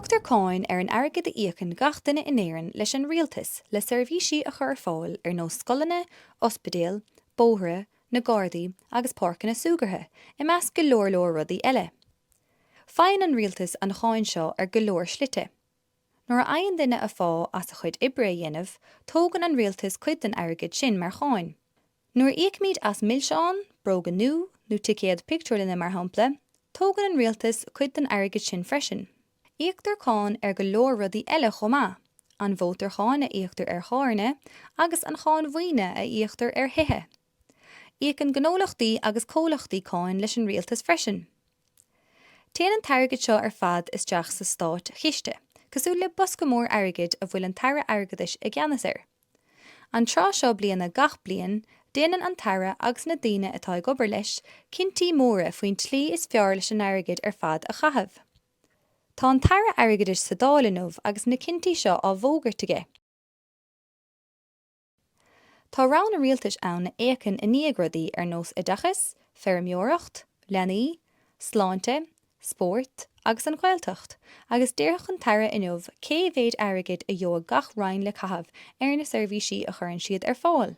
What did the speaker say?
Uachtar cáin ar an airgid a íocan gach duine in éireann leis an rialtas le seirbhísí a chur fáil ar nó scolanna, ospidéal, bóithre, na Gardaí agus páirceanna sugartha i measc go leor rudaí eile. Fáin an rialtas an cháin seo ar go leor slite. Nuair a aon duine a fá as a chuid ibre a dhéanamh, tógann an rialtas cuid an airgid sin mar cháin. Nuair íocmíd as millseán, bróga nu, nó ticéad pictiúlanna mar hampla, tógann an rialtas cuid an airgid sin freisin. Íochtar cáin ar go leor rudaí eile chomá, an bhótar cháin a íochtar ar cháirne agus an cháin mhaoine a íochtar ar thithe. Íocann gnólachtaí agus cólachtaí cáin leis an rialtas freisin. Téann an tairgid seo ar fad is deach sa stáit chiste, cosúil le bosca mór airgid a bhfuil an tara airgidis i gceannas ar. An trá seo bliana gach blian, déanann an tara agus na daoine atá ag obair leis cinntií móra faoin tlí is fearr leis an airgid ar fad a chathamh. Tá an tara airgidis sa Dáil inniu agus na cinntií seo á bhógart aige. Tá rán na rialtas ann na éacinn i níag rudaí ar nós oideachas, feirmeoireacht, leanaí, sláinte, spórt agus an ghaeltacht, agus deireadh an tara inniu cé bhéad airgid a gheogadh gach rainn le caitheamh ar na seirbhísí a churann siad ar fáil.